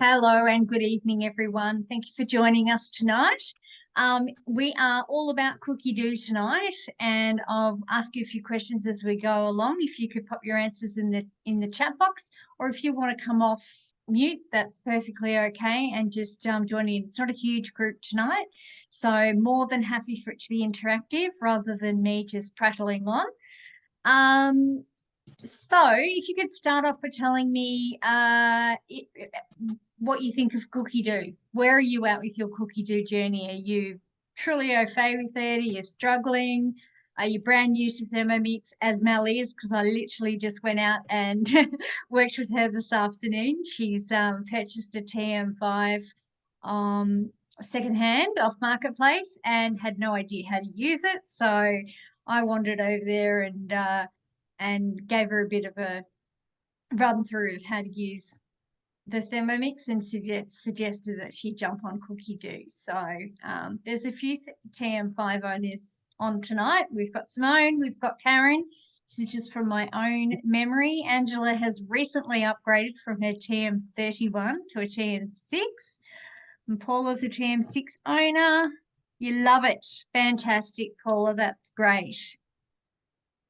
Hello and good evening, everyone. Thank you for joining us tonight. We are all about Cookidoo tonight, and I'll ask you a few questions as we go along. If you could pop your answers in the chat box, or if you want to come off mute, that's perfectly okay, and just join in. It's not a huge group tonight, so more than happy for it to be interactive rather than me just prattling on. So if you could start off by telling me what you think of Cookidoo. Where are you at with your Cookidoo journey? Are you truly au fait with it? Are you struggling? Are you brand new to Thermomix as Mel is? Because I literally just went out and worked with her this afternoon. She's purchased a TM5 secondhand off Marketplace and had no idea how to use it. So I wandered over there and gave her a bit of a run through of how to use the Thermomix and suggested that she jump on Cookidoo. So there's a few TM5 owners on tonight. We've got Simone, we've got Karen. This is just from my own memory. Angela has recently upgraded from her TM31 to a TM6. And Paula's a TM6 owner. You love it. Fantastic, Paula. That's great.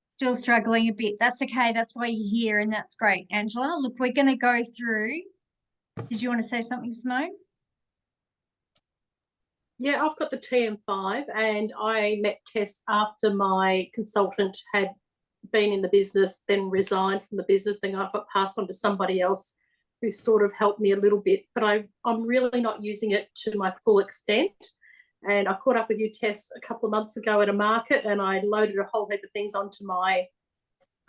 Still struggling a bit. That's okay. That's why you're here, and that's great, Angela. Look, we're going to go through. Did you want to say something, Simone? Yeah, I've got the TM5, and I met Tess after my consultant had been in the business, then resigned from the business. Then I got passed on to somebody else who sort of helped me a little bit, but I'm really not using it to my full extent. And I caught up with you, Tess, a couple of months ago at a market, and I loaded a whole heap of things onto my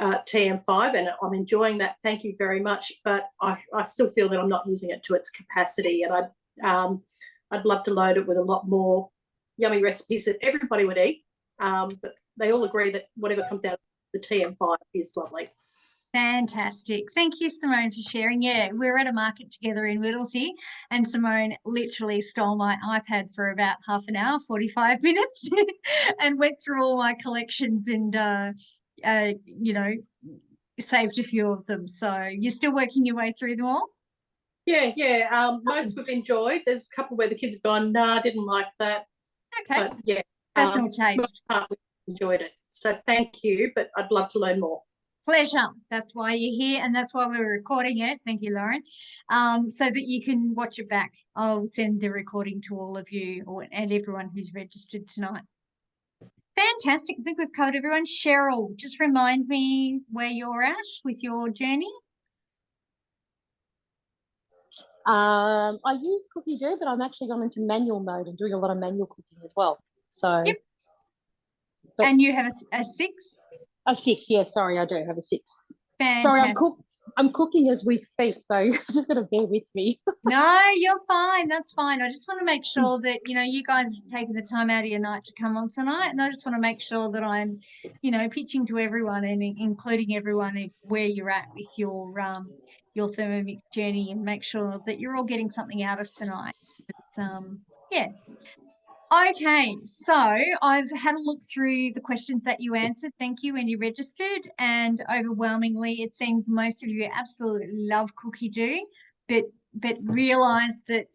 TM5, and I'm enjoying that. Thank you very much. But I still feel that I'm not using it to its capacity, and I'd love to load it with a lot more yummy recipes that everybody would eat. But they all agree that whatever comes out of the TM5 is lovely. Fantastic. Thank you, Simone, for sharing. Yeah, we were at a market together in Whittlesea, and Simone literally stole my iPad for about half an hour, 45 minutes, and went through all my collections and, saved a few of them. So you're still working your way through them all? Yeah. Most we've enjoyed. There's a couple where the kids have gone, no, I didn't like that. Okay. But yeah, personal taste. We enjoyed it. So thank you, but I'd love to learn more. Pleasure. That's why you're here, and that's why we're recording it. Thank you, Lauren. So that you can watch it back. I'll send the recording to all of you and everyone who's registered tonight. Fantastic. I think we've covered everyone. Cheryl, just remind me where you're at with your journey. I use Cookidoo, but I'm actually gone into manual mode and doing a lot of manual cooking as well. So, yep. And you have a 6? A 6, yeah. Sorry, I do have a 6. Fantastic. Sorry, I'm cooking as we speak, so you're just going to bear with me. No, you're fine. That's fine. I just want to make sure that, you guys have taken the time out of your night to come on tonight. And I just want to make sure that I'm, pitching to everyone and including everyone where you're at with your Thermomix journey, and make sure that you're all getting something out of tonight. Yeah. Okay, so I've had a look through the questions that you answered. Thank you when you registered, and overwhelmingly it seems most of you absolutely love Cookidoo, but realise that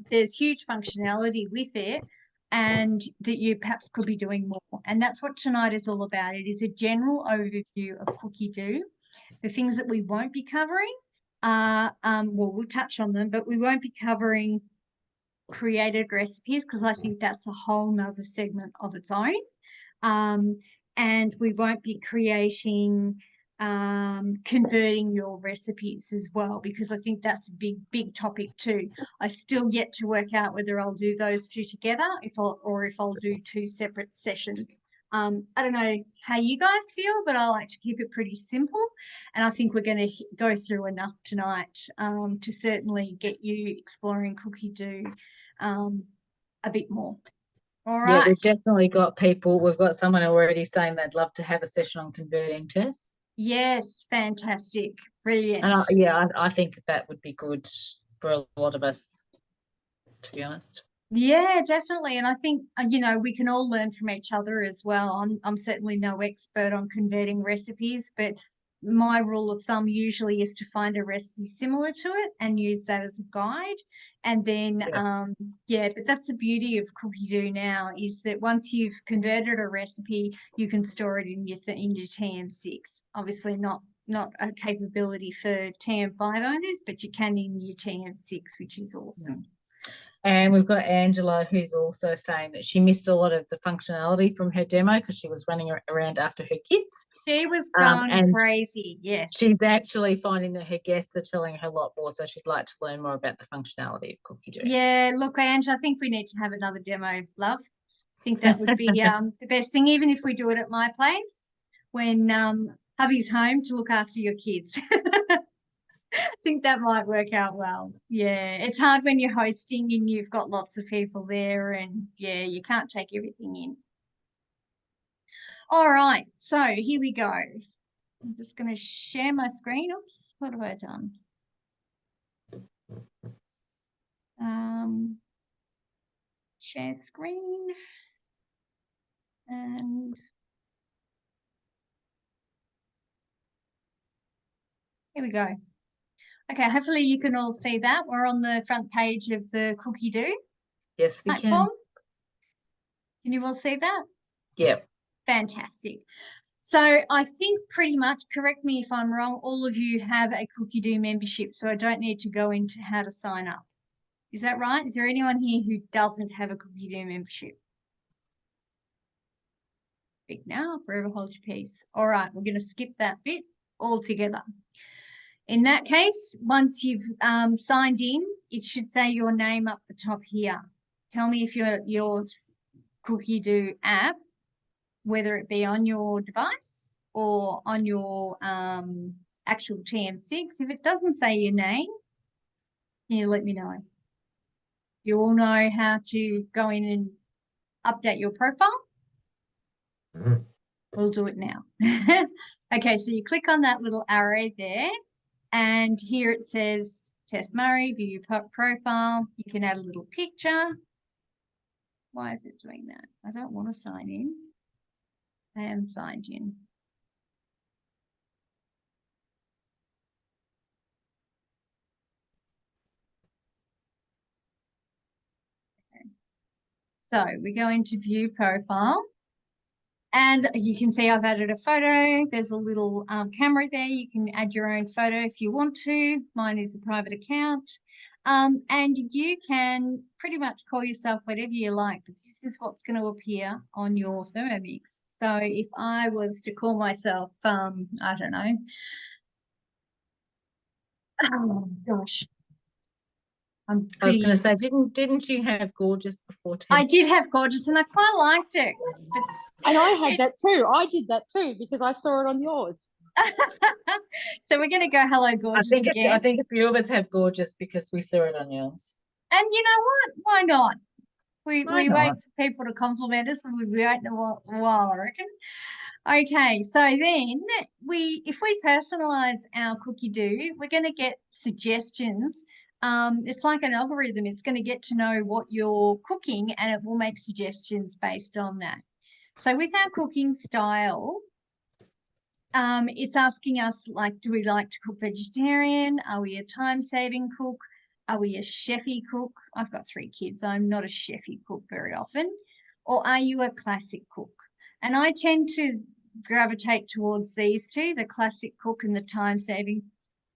there's huge functionality with it and that you perhaps could be doing more. And that's what tonight is all about. It is a general overview of Cookidoo. The things that we won't be covering are, we'll touch on them, but we won't be covering created recipes because I think that's a whole nother segment of its own. And we won't be creating converting your recipes as well, because I think that's a big topic too. I still yet to work out whether I'll do those two together if I'll do 2 separate sessions. I don't know how you guys feel, but I like to keep it pretty simple, and I think we're going to go through enough tonight to certainly get you exploring Cookidoo a bit more. All right. Yeah, we've definitely got people. We've got someone already saying they'd love to have a session on converting, Tess. Yes, fantastic, brilliant. And I think that would be good for a lot of us, to be honest. Yeah, definitely. And I think, we can all learn from each other as well. I'm certainly no expert on converting recipes, but my rule of thumb usually is to find a recipe similar to it and use that as a guide. And then, but that's the beauty of Cookidoo now, is that once you've converted a recipe, you can store it in your TM6. Obviously not a capability for TM5 owners, but you can in your TM6, which is awesome. And we've got Angela, who's also saying that she missed a lot of the functionality from her demo because she was running around after her kids. She was going and crazy, yes. She's actually finding that her guests are telling her a lot more, so she'd like to learn more about the functionality of Cookidoo. Yeah, look, Ange, I think we need to have another demo, love. I think that would be the best thing, even if we do it at my place when hubby's home to look after your kids. I think that might work out well. Yeah, it's hard when you're hosting and you've got lots of people there, and yeah, you can't take everything in. All right, so here we go. I'm just going to share my screen. Oops, what have I done? Share screen. And here we go. Okay, hopefully you can all see that. We're on the front page of the Cookidoo Yes, we platform. Can you all see that? Yep. Fantastic. So I think pretty much, correct me if I'm wrong, all of you have a Cookidoo membership, so I don't need to go into how to sign up. Is that right? Is there anyone here who doesn't have a Cookidoo membership? Speak now, forever hold your peace. All right, we're going to skip that bit altogether. In that case, once you've signed in, it should say your name up the top here. Tell me if your Cookidoo app, whether it be on your device or on your actual TM6, if it doesn't say your name, you let me know. You all know how to go in and update your profile. We'll do it now. Okay, so you click on that little arrow there, and here it says Tess Murray, view your profile. You can add a little picture. Why is it doing that? I don't want to sign in. I am signed in. Okay. So we go into view profile. And you can see I've added a photo. There's a little camera there. You can add your own photo if you want to. Mine is a private account. And you can pretty much call yourself whatever you like, but this is what's going to appear on your Thermomix. So if I was to call myself, I don't know. Oh, gosh. I was going to say, didn't you have Gorgeous before Tess? I did have Gorgeous, and I quite liked it. And I had that too. I did that too because I saw it on yours. So we're going to go Hello Gorgeous again. I think a few of us have Gorgeous because we saw it on yours. And you know what? Why not? We Why wait not? for people to compliment us, but we wait a while, I reckon. Okay, so then if we personalize our Cookidoo, we're going to get suggestions. It's like an algorithm. It's going to get to know what you're cooking, and it will make suggestions based on that. So with our cooking style, it's asking us, like, do we like to cook vegetarian? Are we a time-saving cook? Are we a chefy cook? I've got 3 kids. I'm not a chefy cook very often. Or are you a classic cook? And I tend to gravitate towards these two, the classic cook and the time-saving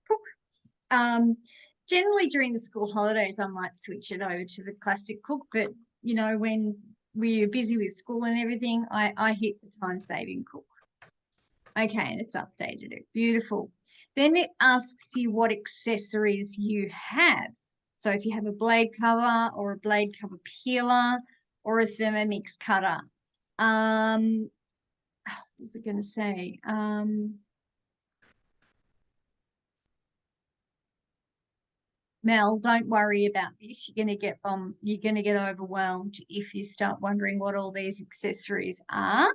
cook. Generally during the school holidays, I might switch it over to the classic cook, but, you know, when we're busy with school and everything, I hit the time-saving cook. Okay, and it's updated it. Beautiful. Then it asks you what accessories you have. So if you have a blade cover or a blade cover peeler or a Thermomix cutter. What was it going to say? Mel, don't worry about this. You're going to get overwhelmed if you start wondering what all these accessories are.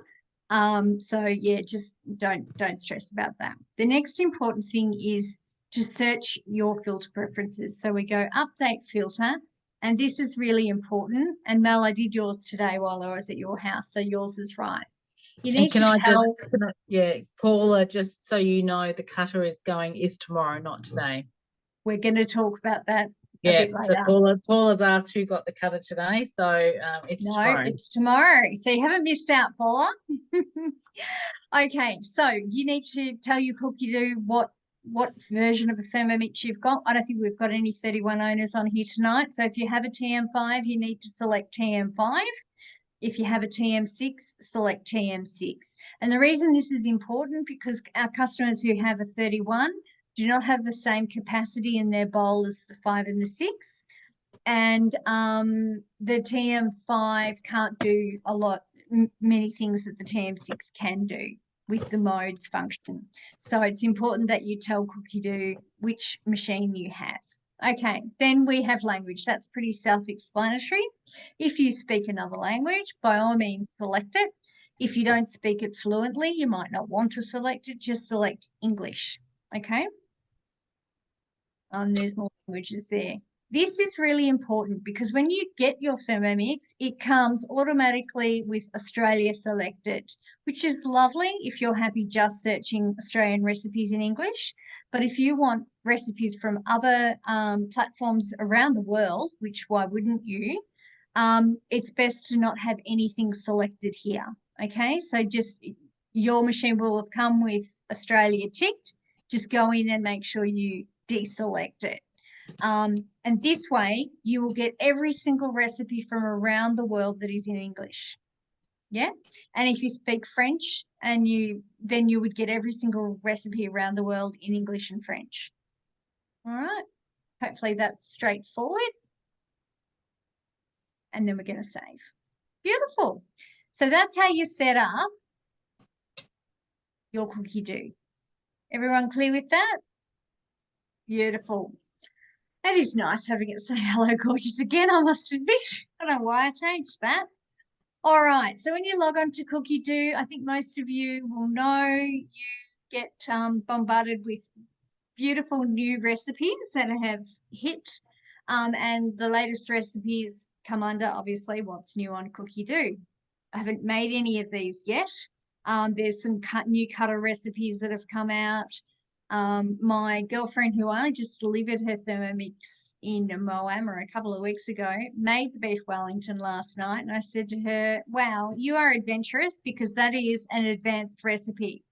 So yeah, just don't stress about that. The next important thing is to search your filter preferences. So we go update filter, and this is really important. And Mel, I did yours today while I was at your house, so yours is right. You And need to tell. Paula, just so you know, the cutter is tomorrow, not today. We're going to talk about that a Yeah, bit so later. Paula's asked who got the cutter today, so it's No, tomorrow. it's tomorrow. So you haven't missed out, Paula. Okay, so you need to tell your Cookidoo what version of the Thermomix you've got. I don't think we've got any 31 owners on here tonight. So if you have a TM5, you need to select TM5. If you have a TM6, select TM6. And the reason this is important because our customers who have a 31 do not have the same capacity in their bowl as the 5 and the 6. And the TM5 can't do many things that the TM6 can do with the modes function. So it's important that you tell Cookidoo which machine you have. Okay, then we have language. That's pretty self-explanatory. If you speak another language, by all means, select it. If you don't speak it fluently, you might not want to select it. Just select English, okay? There's more languages there. This is really important because when you get your Thermomix, it comes automatically with Australia selected, which is lovely if you're happy just searching Australian recipes in English. But if you want recipes from other platforms around the world, which why wouldn't you, it's best to not have anything selected here. Okay, so just your machine will have come with Australia ticked. Just go in and make sure you deselect it. And this way you will get every single recipe from around the world that is in English. Yeah. And if you speak French and then you would get every single recipe around the world in English and French. All right. Hopefully that's straightforward. And then we're going to save. Beautiful. So that's how you set up your Cookidoo. Everyone clear with that? Beautiful. That is nice having it say hello, gorgeous again, I must admit. I don't know why I changed that. All right, so when you log on to Cookidoo, I think most of you will know you get bombarded with beautiful new recipes that have hit, and the latest recipes come under, obviously, what's new on Cookidoo. I haven't made any of these yet. There's some new cutter recipes that have come out. My girlfriend, who I just delivered her Thermomix in Moama a couple of weeks ago, made the beef Wellington last night. And I said to her, wow, you are adventurous because that is an advanced recipe.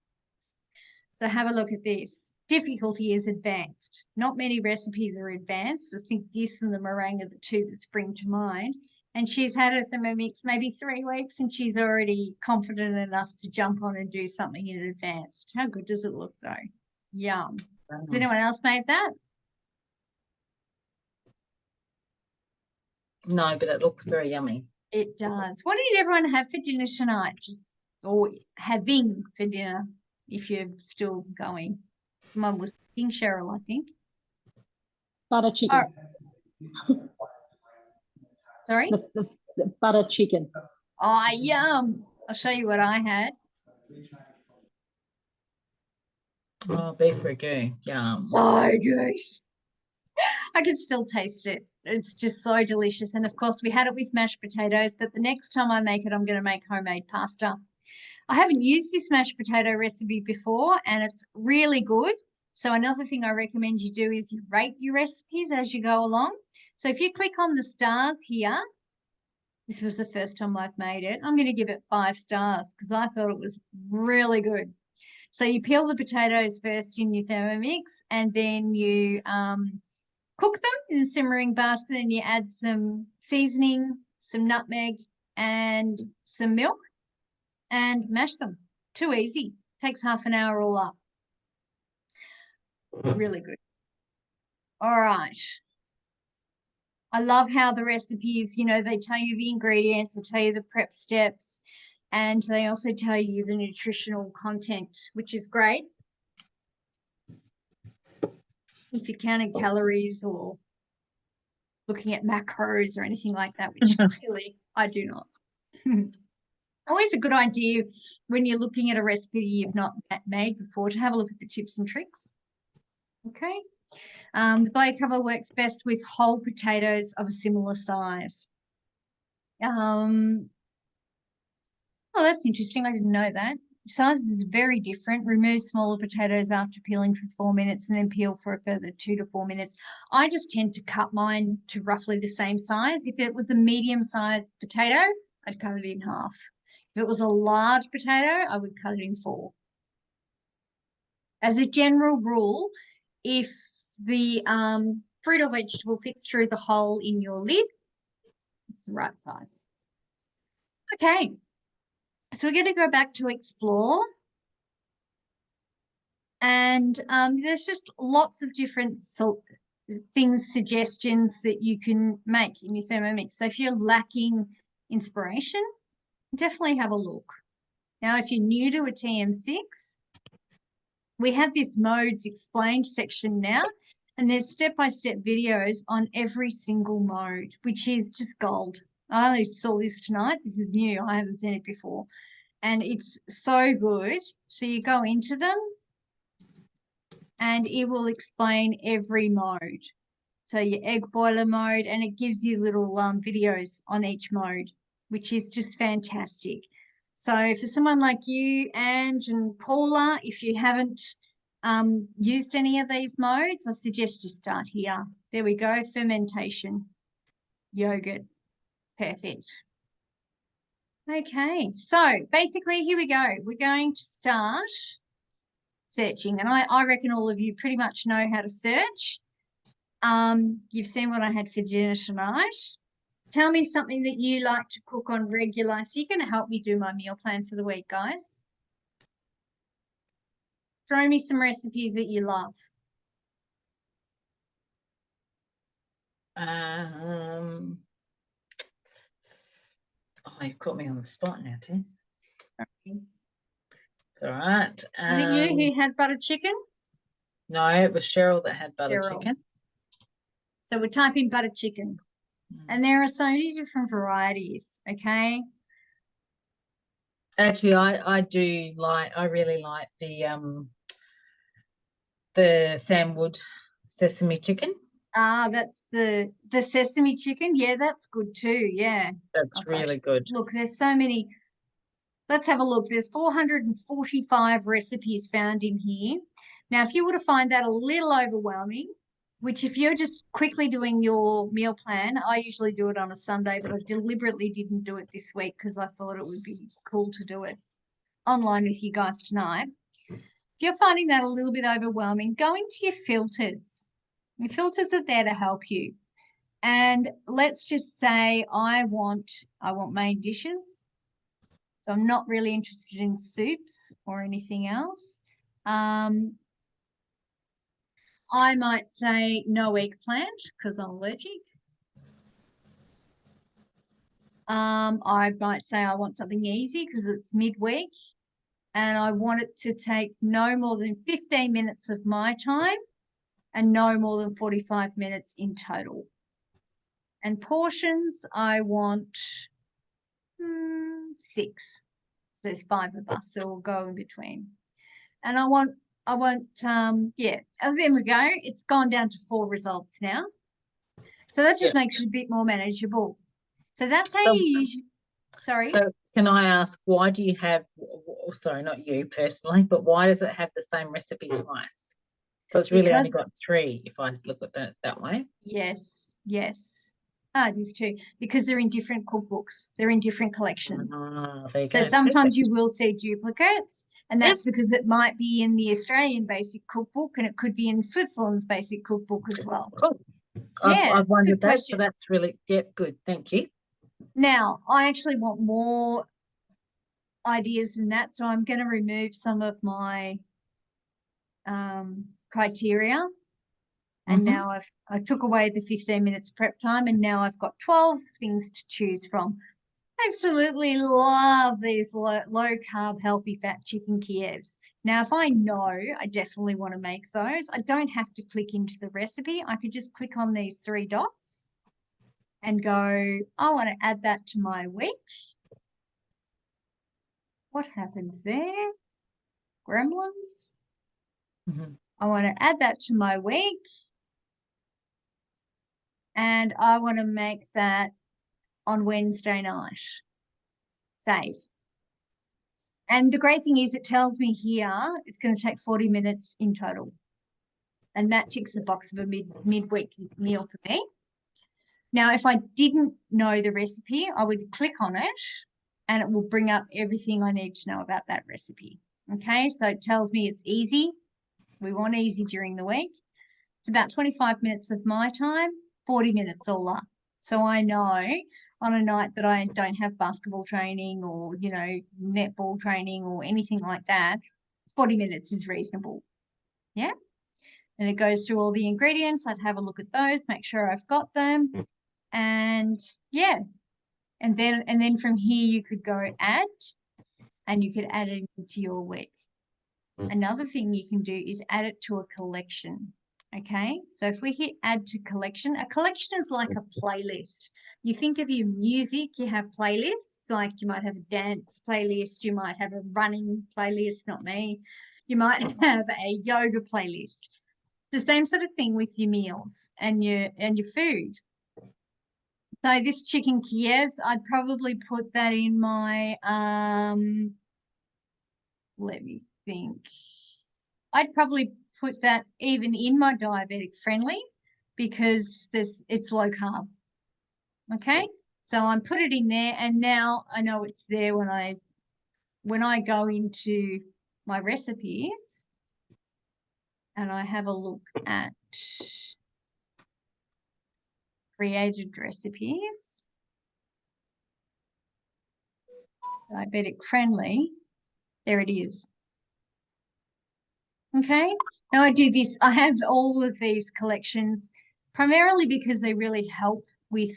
So have a look at this. Difficulty is advanced. Not many recipes are advanced. I think this and the meringue are the two that spring to mind. And she's had her Thermomix maybe 3 weeks and she's already confident enough to jump on and do something in advanced. How good does it look though? Yum. Has anyone else made that? No, but it looks very yummy. It does. What did everyone have for dinner tonight? Or having for dinner, if you're still going. Someone was cooking, Cheryl, I think. Butter chicken. Sorry? The butter chicken. Oh, yum. I'll show you what I had. Oh, beef ragu. Yum. So good. I can still taste it. It's just so delicious. And of course, we had it with mashed potatoes, but the next time I make it, I'm going to make homemade pasta. I haven't used this mashed potato recipe before, and it's really good. So another thing I recommend you do is you rate your recipes as you go along. So if you click on the stars here, this was the first time I've made it. I'm going to give it 5 stars because I thought it was really good. So you peel the potatoes first in your Thermomix, and then you cook them in a simmering basket, and you add some seasoning, some nutmeg, and some milk, and mash them. Too easy. Takes half an hour all up. Really good. All right. I love how the recipes, you know, they tell you the ingredients, they tell you the prep steps, and they also tell you the nutritional content, which is great. If you're counting calories or looking at macros or anything like that, which clearly I do not. Always a good idea when you're looking at a recipe you've not made before to have a look at the tips and tricks. Okay. The blade cover works best with whole potatoes of a similar size. Oh, Oh, that's interesting. I didn't know that. Size is very different. Remove smaller potatoes after peeling for 4 minutes and then peel for a further 2 to 4 minutes. I just tend to cut mine to roughly the same size. If it was a medium-sized potato, I'd cut it in half. If it was a large potato, I would cut it in 4. As a general rule, if the fruit or vegetable fits through the hole in your lid, it's the right size. Okay, so we're going to go back to explore. And there's just lots of different suggestions that you can make in your Thermomix. So if you're lacking inspiration, definitely have a look. Now, if you're new to a TM6, we have this modes explained section now, and there's step-by-step videos on every single mode, which is just gold. I only saw this tonight. This is new. I haven't seen it before. And it's so good. So you go into them and it will explain every mode. So your egg boiler mode, and it gives you little videos on each mode, which is just fantastic. So for someone like you, Ange and Paula, if you haven't used any of these modes, I suggest you start here. There we go, fermentation, yogurt, perfect. Okay, so basically here we go. We're going to start searching, and I reckon all of you pretty much know how to search. You've seen what I had for dinner tonight. Tell me something that you like to cook on regular. So you're going to help me do my meal plan for the week, guys. Throw me some recipes that you love. Oh, you've caught me on the spot now, Tess. It's all right. Was it you who had butter chicken? No, it was Cheryl that had butter chicken. So we're typing butter chicken. And there are so many different varieties, okay? Actually, I really like the Sam Wood sesame chicken. Ah, that's the sesame chicken. Yeah, that's good too. Yeah. That's really good. Look, there's so many. Let's have a look. There's 445 recipes found in here. Now, if you were to find that a little overwhelming, which if you're just quickly doing your meal plan, I usually do it on a Sunday, but I deliberately didn't do it this week because I thought it would be cool to do it online with you guys tonight. If you're finding that a little bit overwhelming, go into your filters. Your filters are there to help you. And let's just say I want main dishes. So I'm not really interested in soups or anything else. I might say no eggplant because I'm allergic. I might say I want something easy because it's midweek and I want it to take no more than 15 minutes of my time and no more than 45 minutes in total. And portions, I want 6. There's 5 of us, so we'll go in between. And I want, yeah, and there we go. It's gone down to 4 results now. So that just makes it a bit more manageable. So that's how you use, sorry. So can I ask, why do you have, sorry, not you personally, but why does it have the same recipe twice? So it's really only got 3 if I look at that way. Yes, yes. Ah, it is too, because they're in different cookbooks. They're in different collections. So sometimes you will see duplicates, and that's because it might be in the Australian basic cookbook and it could be in Switzerland's basic cookbook as well. Cool. I've wondered that, so that's really, good. Thank you. Now, I actually want more ideas than that, so I'm going to remove some of my criteria. And now I took away the 15 minutes prep time, and now I've got 12 things to choose from. Absolutely love these low carb, healthy fat chicken Kievs. Now, if I know I definitely want to make those, I don't have to click into the recipe. I could just click on these 3 dots and go, I want to add that to my week. What happened there? Gremlins. I want to add that to my week. And I want to make that on Wednesday night. Save. And the great thing is it tells me here it's going to take 40 minutes in total. And that ticks the box of a midweek meal for me. Now, if I didn't know the recipe, I would click on it and it will bring up everything I need to know about that recipe. Okay, so it tells me it's easy. We want easy during the week. It's about 25 minutes of my time, 40 minutes all up. So I know on a night that I don't have basketball training or, you know, netball training or anything like that, 40 minutes is reasonable. Yeah. And it goes through all the ingredients. I'd have a look at those, make sure I've got them. And yeah. And then from here you could go add, and you could add it into your week. Another thing you can do is add it to a collection. Okay, so if we hit add to collection, a collection is like a playlist. You think of your music, you have playlists, like you might have a dance playlist, you might have a running playlist, not me. You might have a yoga playlist. It's the same sort of thing with your meals and your food. So this chicken Kiev's, I'd probably put that in my let me think. I'd probably put that even in my diabetic friendly because it's low carb. Okay, so I put it in there, and now I know it's there when I go into my recipes and I have a look at created recipes, diabetic friendly. There it is. Okay, now I do this. I have all of these collections primarily because they really help with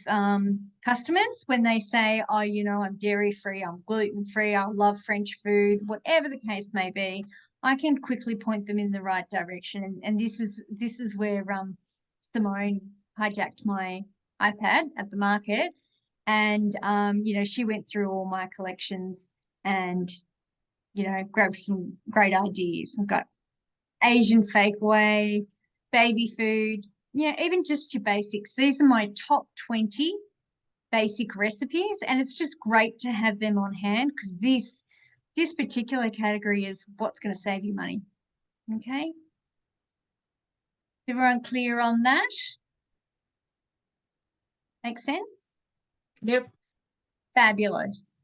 customers when they say, oh, you know, I'm dairy free, I'm gluten free, I love French food, whatever the case may be. I can quickly point them in the right direction. And this is where Simone hijacked my iPad at the market, and you know, she went through all my collections and, you know, grabbed some great ideas. I've got Asian takeaway, baby food, yeah, even just your basics. These are my top 20 basic recipes, and it's just great to have them on hand because this particular category is what's going to save you money. Okay. Everyone clear on that? Makes sense? Yep. Fabulous.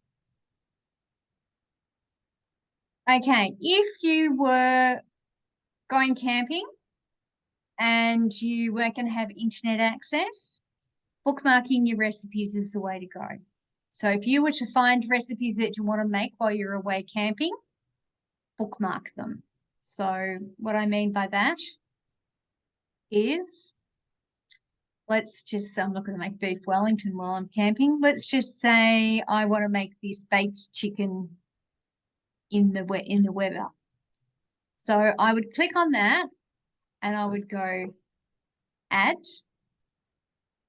Okay, if you were going camping and you weren't going to have internet access, bookmarking your recipes is the way to go. So if you were to find recipes that you want to make while you're away camping, bookmark them. So what I mean by that is, let's just, I'm not going to make beef Wellington while I'm camping. Let's just say I want to make this baked chicken in the weather. So I would click on that and I would go add,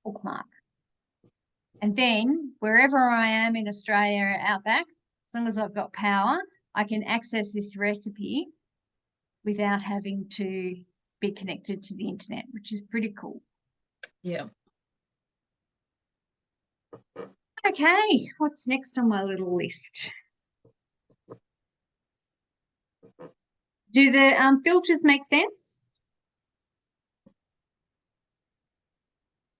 bookmark. And then wherever I am in Australia outback, as long as I've got power, I can access this recipe without having to be connected to the internet, which is pretty cool. Yeah. Okay, what's next on my little list? Do the filters make sense?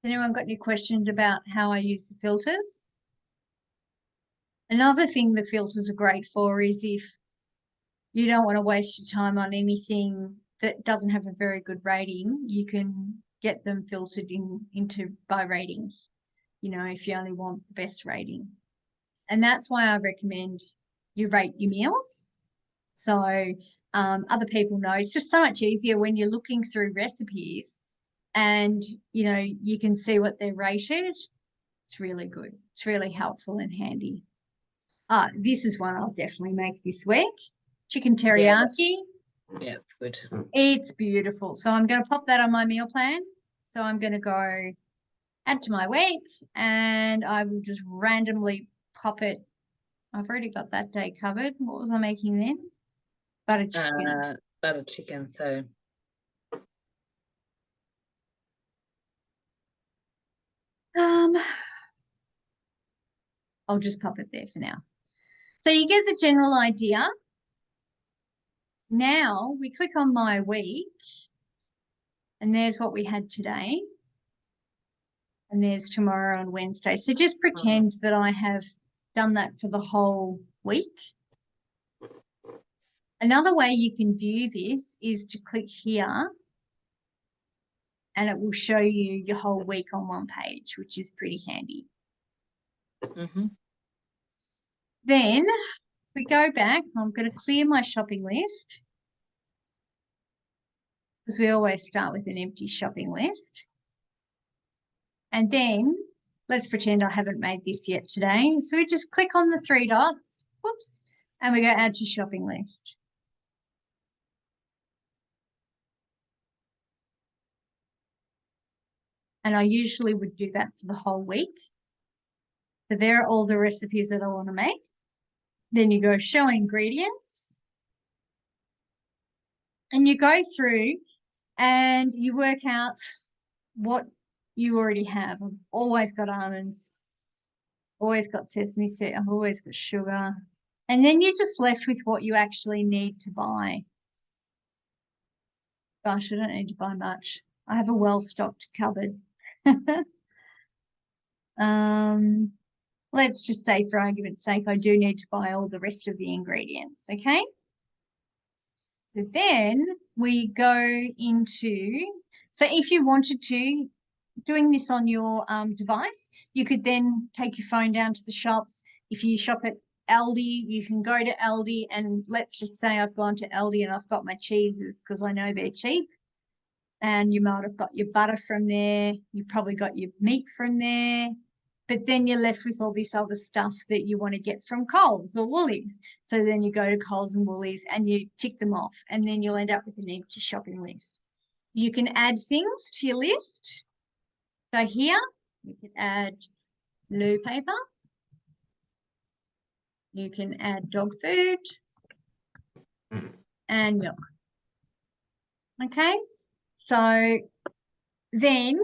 Has anyone got any questions about how I use the filters? Another thing the filters are great for is if you don't want to waste your time on anything that doesn't have a very good rating, you can get them filtered into by ratings, you know, if you only want the best rating. And that's why I recommend you rate your meals. So other people know. It's just so much easier when you're looking through recipes and, you know, you can see what they're rated. It's really good. It's really helpful and handy. This is one I'll definitely make this week. Chicken teriyaki. Yeah, it's good. It's beautiful. So I'm going to pop that on my meal plan. So I'm going to go add to my week and I will just randomly pop it. I've already got that day covered. What was I making then? Butter chicken. Butter chicken. So I'll just pop it there for now. So you get the general idea. Now we click on my week, and there's what we had today. And there's tomorrow and Wednesday. So just pretend that I have done that for the whole week. Another way you can view this is to click here, and it will show you your whole week on one page, which is pretty handy. Then we go back. I'm going to clear my shopping list because we always start with an empty shopping list. And then let's pretend I haven't made this yet today. So we just click on the three dots, whoops, and we go add to shopping list. And I usually would do that for the whole week. So there are all the recipes that I want to make. Then you go show ingredients. And you go through and you work out what you already have. I've always got almonds, always got sesame seed, I've always got sugar. And then you're just left with what you actually need to buy. Gosh, I don't need to buy much. I have a well-stocked cupboard. Let's just say, for argument's sake, I do need to buy all the rest of the ingredients, okay? So then we go into, so if you wanted to, doing this on your device, you could then take your phone down to the shops. If you shop at Aldi, you can go to Aldi, and let's just say I've gone to Aldi and I've got my cheeses because I know they're cheap. And you might have got your butter from there. You probably got your meat from there. But then you're left with all this other stuff that you want to get from Coles or Woolies. So then you go to Coles and Woolies and you tick them off, and then you'll end up with an empty shopping list. You can add things to your list. So here you can add loo paper. You can add dog food and milk. Okay, so then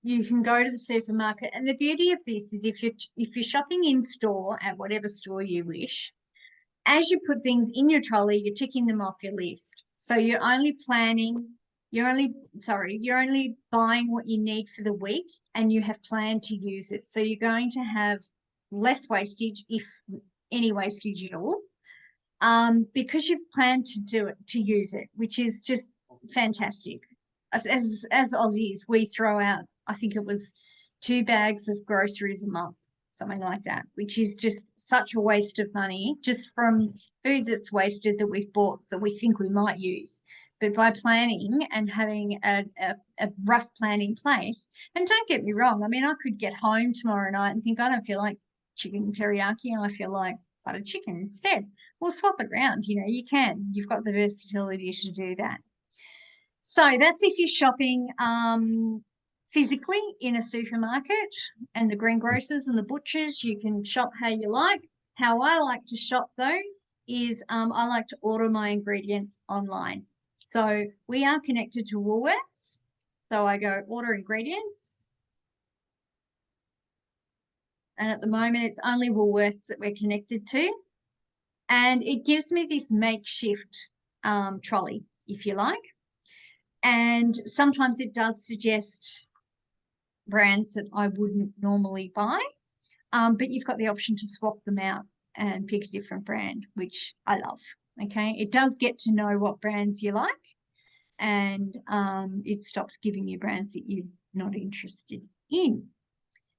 you can go to the supermarket, and the beauty of this is if you're shopping in store at whatever store you wish, as you put things in your trolley, you're ticking them off your list. So you're only buying what you need for the week, and you have planned to use it. So you're going to have less wastage, if any wastage at all, because you've planned to use it, which is just fantastic. As Aussies, we throw out, I think it was 2 bags of groceries a month, something like that, which is just such a waste of money, just from food that's wasted that we've bought that we think we might use. But by planning and having a rough plan in place, and don't get me wrong, I mean, I could get home tomorrow night and think I don't feel like chicken teriyaki and I feel like butter chicken instead. We'll swap it around, you can. You've got the versatility to do that. So that's if you're shopping physically in a supermarket, and the greengrocers and the butchers, you can shop how you like. How I like to shop, though, is I like to order my ingredients online. So we are connected to Woolworths. So I go order ingredients. And at the moment, it's only Woolworths that we're connected to. And it gives me this makeshift trolley, if you like. And sometimes it does suggest brands that I wouldn't normally buy, but you've got the option to swap them out and pick a different brand, which I love. Okay, it does get to know what brands you like, and it stops giving you brands that you're not interested in.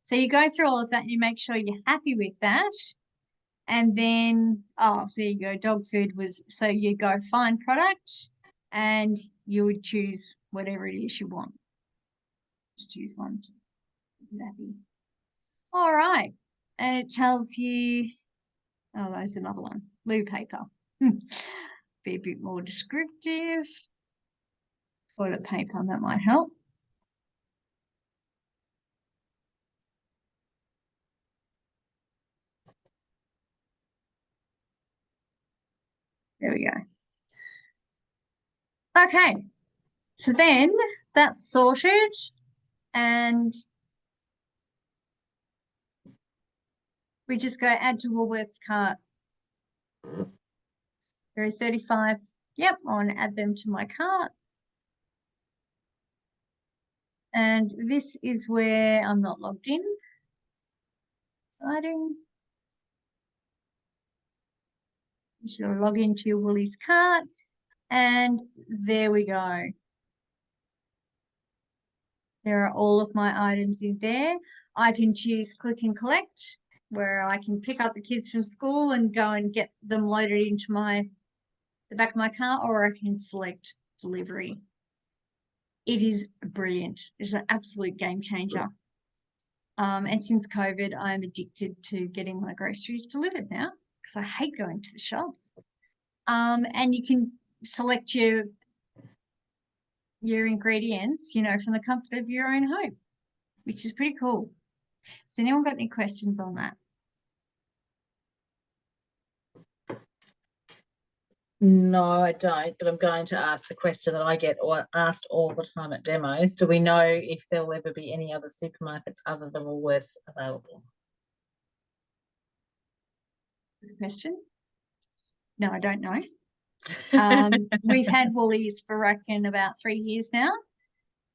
So you go through all of that and you make sure you're happy with that. And then, oh, there you go, dog food was, so you go find product and you would choose whatever it is you want. Just choose one. Happy. All right. And it tells you, oh, there's another one, loo paper. Be a bit more descriptive. Toilet paper, that might help. There we go. Okay, so then that's sorted, and we just go add to Woolworths cart. There are 35. Yep, I want to add them to my cart. And this is where I'm not logged in. Exciting. You should log into your Woolies cart. And there we go. There are all of my items in there. I can choose click and collect, where I can pick up the kids from school and go and get them loaded into the back of my car, or I can select delivery. It is brilliant. It's an absolute game changer. And since COVID, I'm addicted to getting my groceries delivered now because I hate going to the shops. And you can select your ingredients, you know, from the comfort of your own home, which is pretty cool. Has anyone got any questions on that? No, I don't, but I'm going to ask the question that I get asked all the time at demos. Do we know if there will ever be any other supermarkets other than Woolworths available? Good question. No, I don't know. We've had Woolies for, I reckon, about 3 years now.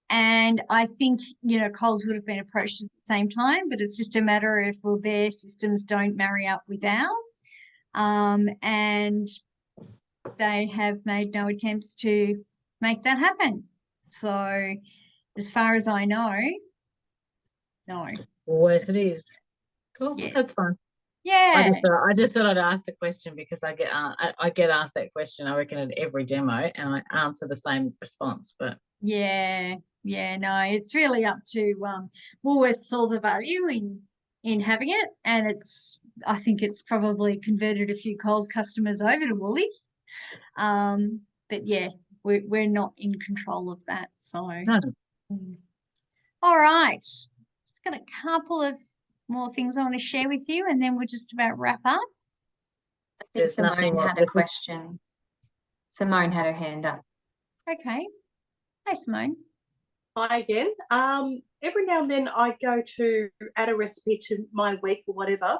And I think, you know, Coles would have been approached at the same time, but it's just a matter of, well, their systems don't marry up with ours. And they have made no attempts to make that happen. So as far as I know, no. Worse it is. Cool, Yes. that's fine. Yeah. I just thought I'd ask the question because I get asked that question, I reckon, at every demo, and I answer the same response. But yeah, no, it's really up to Woolworths saw the value in having it, and I think it's probably converted a few Coles customers over to Woolies. But yeah, we're not in control of that. So no. All right, just got a couple of more things I want to share with you, and then we'll just about wrap up. I think Simone had a question. Simone had her hand up. Okay. Hi, Simone. Hi again. Every now and then I go to add a recipe to my week or whatever,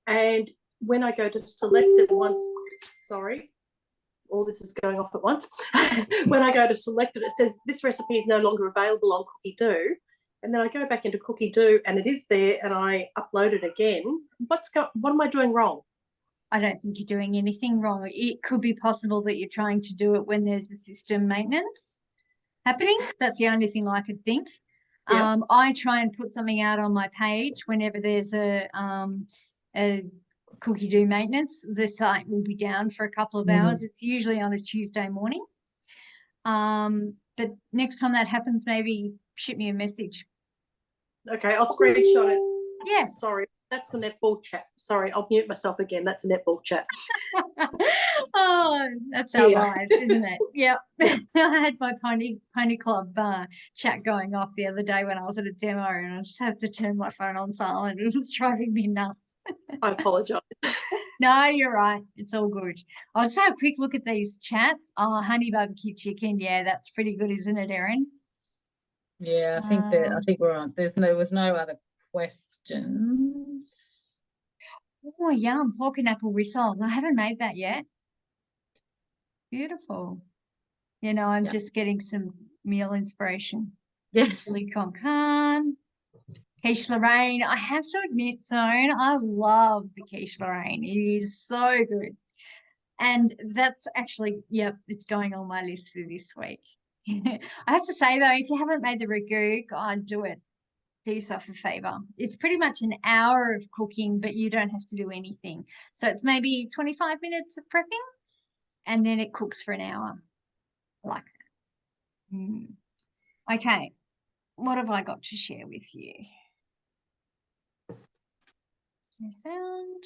and when I go to select it once, sorry, all this is going off at once. When I go to select it, it says this recipe is no longer available on Cookidoo, and then I go back into Cookidoo and it is there, and I upload it again. What am I doing wrong? I don't think you're doing anything wrong. It could be possible that you're trying to do it when there's a system maintenance happening. That's the only thing I could think. Yeah. I try and put something out on my page whenever there's a Cookidoo maintenance. The site will be down for a couple of hours. It's usually on a Tuesday morning. But next time that happens, maybe shoot me a message. Okay, I'll screenshot it. Yeah. Sorry, that's the netball chat. Sorry, I'll mute myself again. That's the netball chat. Oh, that's our lives, isn't it? Yeah. I had my pony club chat going off the other day when I was at a demo, and I just had to turn my phone on silent. It was driving me nuts. I apologise. No, you're right. It's all good. I'll just have a quick look at these chats. Oh, honey barbecue chicken. Yeah, that's pretty good, isn't it, Erin? Yeah, I think we're on. There was no other questions. Oh, yum. Pork and apple rissoles. I haven't made that yet. Beautiful. You know, I'm just getting some meal inspiration. Yeah. Chili con carne. Quiche Lorraine. I have to admit, Zone, I love the quiche Lorraine. It is so good. And that's actually, it's going on my list for this week. I have to say, though, if you haven't made the ragu, God, do it. Do yourself a favor. It's pretty much an hour of cooking, but you don't have to do anything. So it's maybe 25 minutes of prepping, and then it cooks for an hour. Like that. Okay. What have I got to share with you? No sound.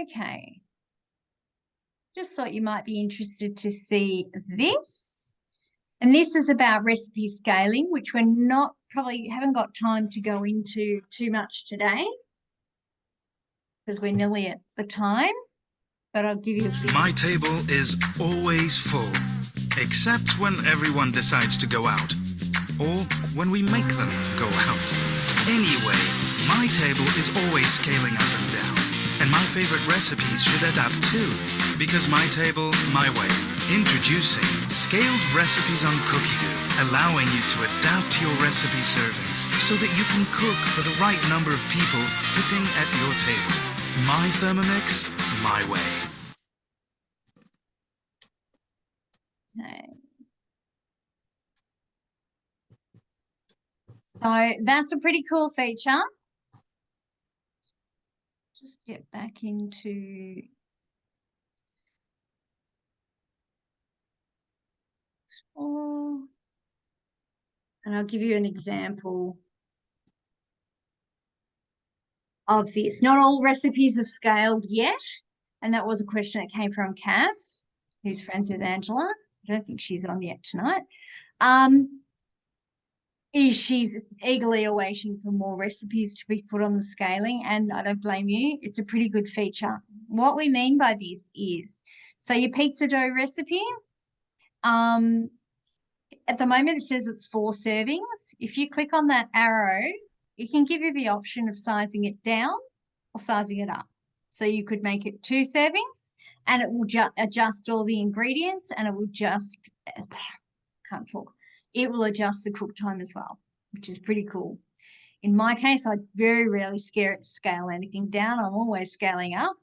Okay. Just thought you might be interested to see this. And this is about recipe scaling, which we're not probably haven't got time to go into too much today because we're nearly at the time, but I'll give you a bit. My table is always full, except when everyone decides to go out. or when we make them go out. Anyway, my table is always scaling up and down, and my favorite recipes should adapt too, because my table, my way. Introducing scaled recipes on Cookidoo, allowing you to adapt your recipe servings so that you can cook for the right number of people sitting at your table. My Thermomix, my way. Okay. So that's a pretty cool feature. Just get back into Explore. And I'll give you an example of this. Not all recipes have scaled yet. And that was a question that came from Cass, who's friends with Angela. I don't think she's on yet tonight. She's eagerly awaiting for more recipes to be put on the scaling, and I don't blame you. It's a pretty good feature. What we mean by this is, so your pizza dough recipe, at the moment it says it's 4 servings. If you click on that arrow, it can give you the option of sizing it down or sizing it up. So you could make it 2 servings, and it will adjust all the ingredients, and it will just, can't talk. It will adjust the cook time as well, which is pretty cool. In my case, I very rarely scale anything down. I'm always scaling up.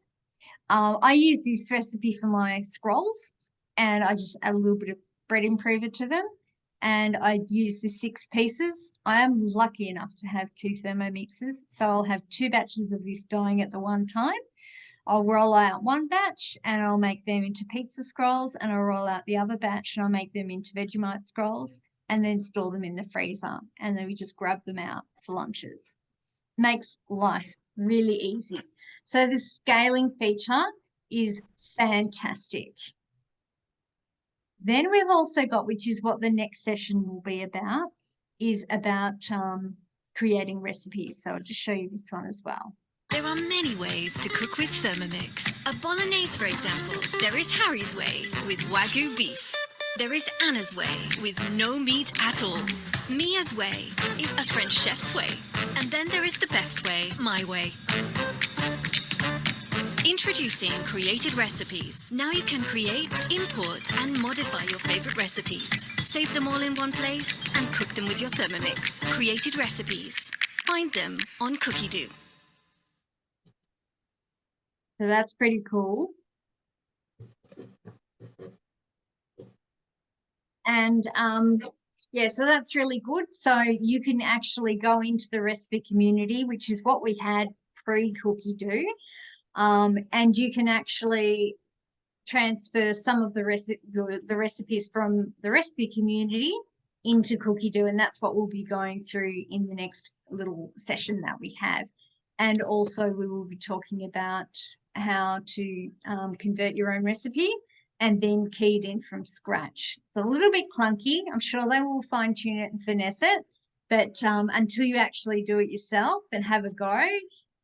I use this recipe for my scrolls, and I just add a little bit of bread improver to them, and I use the 6 pieces. I am lucky enough to have 2 Thermomixes, so I'll have 2 batches of this going at the one time. I'll roll out one batch and I'll make them into pizza scrolls, and I'll roll out the other batch and I'll make them into Vegemite scrolls, and then store them in the freezer, and then we just grab them out for lunches. Makes life really easy. So the scaling feature is fantastic. Then we've also got, which is what the next session will be about, is about creating recipes. So I'll just show you this one as well. There are many ways to cook with Thermomix. A bolognese, for example. There is Harry's way with Wagyu beef. There is Anna's way with no meat at all. Mia's way is a French chef's way. And then there is the best way, my way. Introducing Created Recipes. Now you can create, import and modify your favorite recipes. Save them all in one place and cook them with your Thermomix. Created Recipes. Find them on Cookidoo. So that's pretty cool. And yeah, so that's really good. So you can actually go into the recipe community, which is what we had pre-Cookidoo, and you can actually transfer some of the recipes from the recipe community into Cookidoo, and that's what we'll be going through in the next little session that we have. And also we will be talking about how to convert your own recipe and then key it in from scratch. It's a little bit clunky. I'm sure they will fine tune it and finesse it, but until you actually do it yourself and have a go,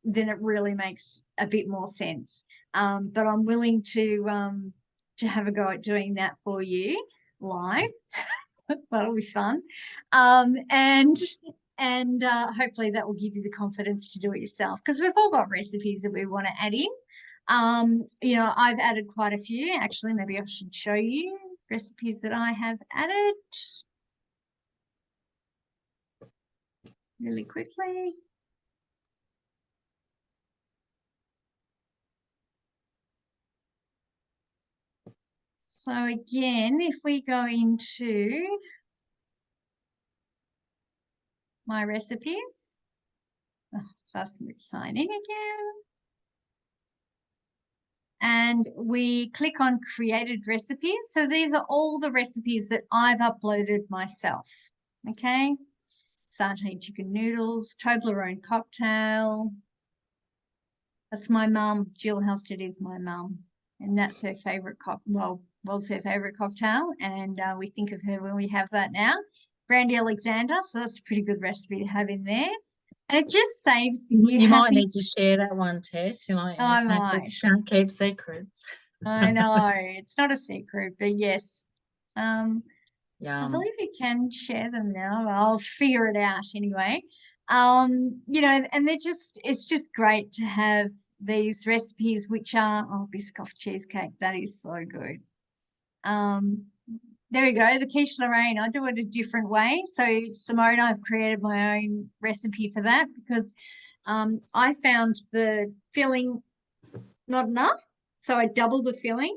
then it really makes a bit more sense. But I'm willing to have a go at doing that for you live. That'll be fun. And hopefully that will give you the confidence to do it yourself, because we've all got recipes that we want to add in. You know, I've added quite a few. Actually, maybe I should show you recipes that I have added really quickly. So again, if we go into my recipes, that's me sign in again. And we click on created recipes. So these are all the recipes that I've uploaded myself. Okay. Satay chicken noodles, Toblerone cocktail. That's my mum. Jill Halstead is my mum. And that's her favorite was her favorite cocktail. And we think of her when we have that now. Brandy Alexander. So that's a pretty good recipe to have in there. And it just saves you might need to share that one, Tess. You know, can't keep secrets. I know, it's not a secret, but yes. I believe you can share them now. I'll figure it out anyway. You know, and it's just great to have these recipes which are, Biscoff cheesecake, that is so good. There we go, the quiche Lorraine. I do it a different way. So Simone, I've created my own recipe for that because I found the filling not enough. So I double the filling,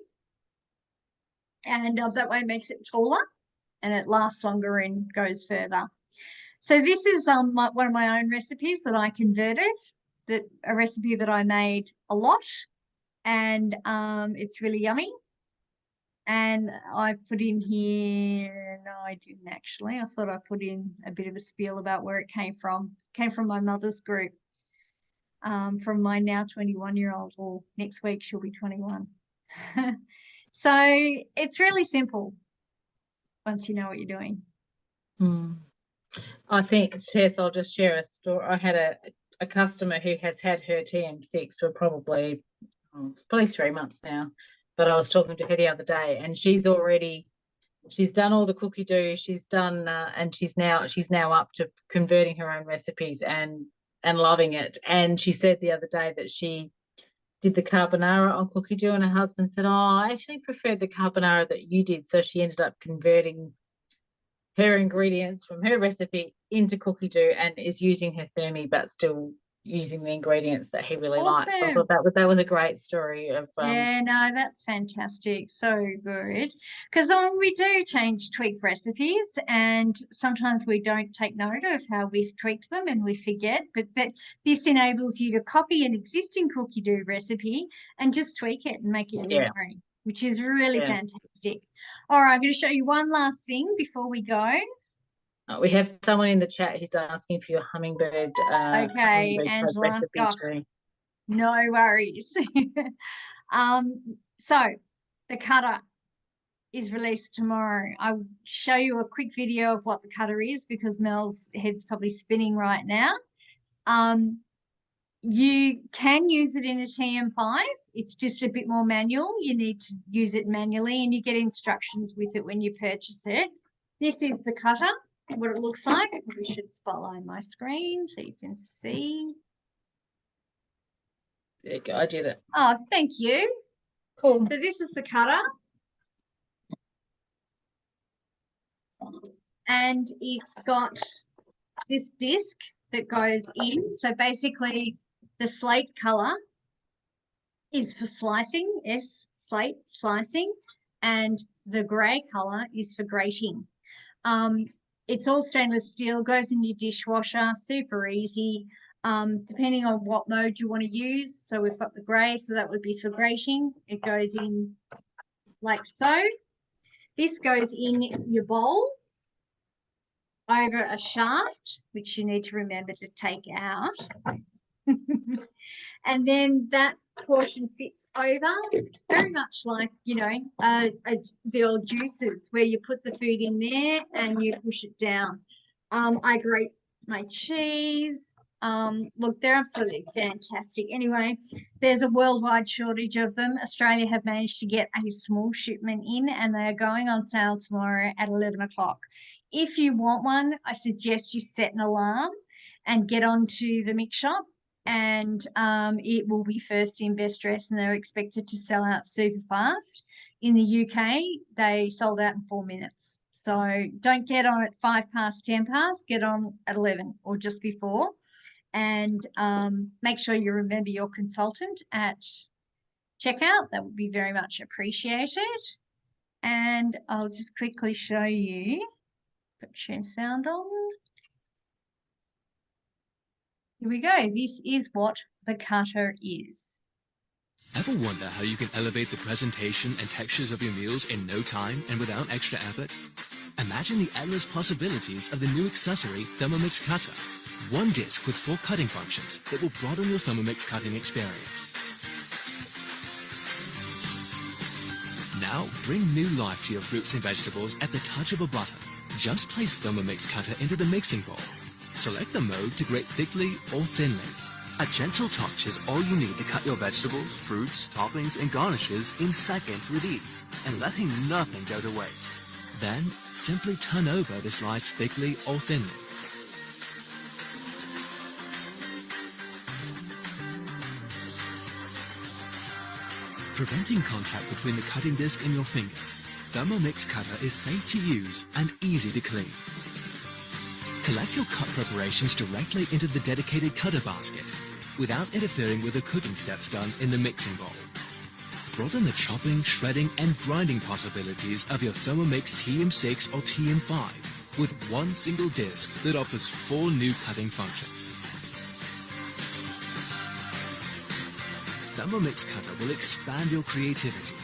and that way it makes it taller and it lasts longer and goes further. So this is one of my own recipes that I converted, a recipe that I made a lot, and it's really yummy. And I put in here, no, I didn't actually. I thought I put in a bit of a spiel about where it came from. It came from my mother's group, from my now 21-year-old, or next week she'll be 21. So it's really simple once you know what you're doing. I think, Tess, I'll just share a story. I had a customer who has had her TM6 for probably 3 months now. But I was talking to her the other day, and she's done all the Cookidoo. She's done, and she's now up to converting her own recipes and loving it. And she said the other day that she did the carbonara on Cookidoo, and her husband said, "Oh, I actually preferred the carbonara that you did." So she ended up converting her ingredients from her recipe into Cookidoo and is using her Thermi, but still using the ingredients that he really liked. So I thought that was a great story of yeah, no, that's fantastic. So good. Because we do tweak recipes, and sometimes we don't take note of how we've tweaked them and we forget, but this enables you to copy an existing Cookidoo recipe and just tweak it and make it your own, which is really fantastic. All right, I'm going to show you one last thing before we go. We have someone in the chat who's asking for your hummingbird. Okay, Angela. No worries. So the cutter is released tomorrow. I'll show you a quick video of what the cutter is because Mel's head's probably spinning right now. You can use it in a TM5. It's just a bit more manual. You need to use it manually, and you get instructions with it when you purchase it. This is the cutter. What it looks like. I probably should spotlight my screen so you can see. There you go, I did it. Oh, thank you. Cool. So this is the cutter. And it's got this disc that goes in. So basically the slate color is for slicing, slate slicing, and the grey color is for grating. It's all stainless steel, goes in your dishwasher, super easy, depending on what mode you want to use. So we've got the grey, so that would be for grating. It goes in like so. This goes in your bowl over a shaft, which you need to remember to take out. And then that portion fits over. It's very much like, you know, the old juicers where you put the food in there and you push it down. I grate my cheese. Look, they're absolutely fantastic. Anyway, there's a worldwide shortage of them. Australia have managed to get a small shipment in, and they are going on sale tomorrow at 11 o'clock. If you want one, I suggest you set an alarm and get onto the mix shop, and it will be first in, best dress, and they're expected to sell out super fast. In the UK, they sold out in 4 minutes. So don't get on at 5 past, 10 past, get on at 11 or just before. And make sure you remember your consultant at checkout. That would be very much appreciated. And I'll just quickly show you, put share sound on. Here we go. This is what the cutter is. Ever wonder how you can elevate the presentation and textures of your meals in no time and without extra effort? Imagine the endless possibilities of the new accessory Thermomix Cutter. One disc with 4 cutting functions that will broaden your Thermomix cutting experience. Now bring new life to your fruits and vegetables at the touch of a button. Just place Thermomix Cutter into the mixing bowl. Select the mode to grate thickly or thinly. A gentle touch is all you need to cut your vegetables, fruits, toppings, and garnishes in seconds with ease, and letting nothing go to waste. Then, simply turn over the slice thickly or thinly. Preventing contact between the cutting disc and your fingers, Thermomix Cutter is safe to use and easy to clean. Collect your cut preparations directly into the dedicated cutter basket without interfering with the cooking steps done in the mixing bowl. Broaden the chopping, shredding and grinding possibilities of your Thermomix TM6 or TM5 with one single disc that offers 4 new cutting functions. Thermomix Cutter will expand your creativity,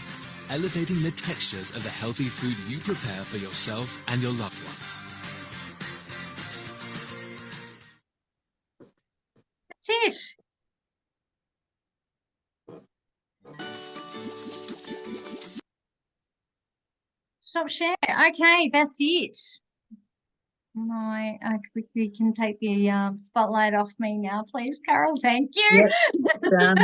elevating the textures of the healthy food you prepare for yourself and your loved ones. That's it. Stop share. Okay, that's it. I quickly can take the spotlight off me now, please, Carol. Thank you. Yep, done.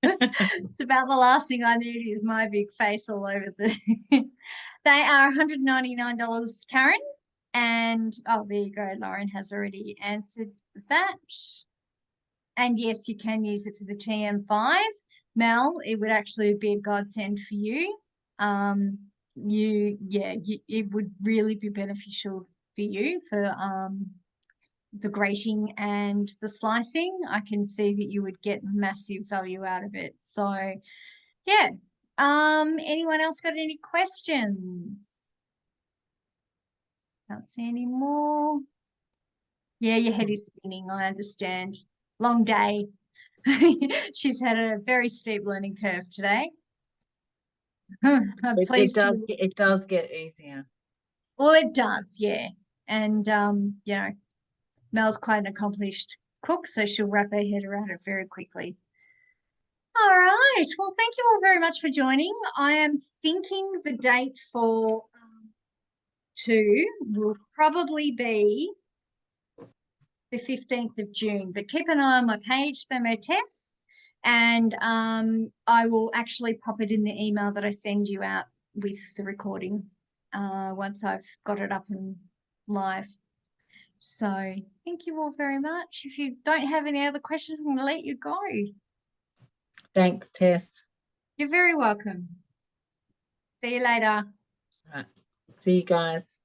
It's about the last thing I need is my big face all over the. They are $199, Karen. And oh, there you go. Lauren has already answered that. And yes, you can use it for the TM5. Mel, it would actually be a godsend for you. It would really be beneficial for you for the grating and the slicing. I can see that you would get massive value out of it. So yeah. Anyone else got any questions? Can't see any more. Yeah, your head is spinning, I understand. Long day. She's had a very steep learning curve today. I'm pleased It does get easier. Well, it does, yeah. And you know, Mel's quite an accomplished cook, so she'll wrap her head around it very quickly. All right. Well, thank you all very much for joining. I am thinking the date for 2 will probably be the 15th of June, but keep an eye on my page, Tess, and I will actually pop it in the email that I send you out with the recording once I've got it up and live. So thank you all very much. If you don't have any other questions, I'm going to let you go. Thanks, Tess. You're very welcome. See you later. Right. See you guys.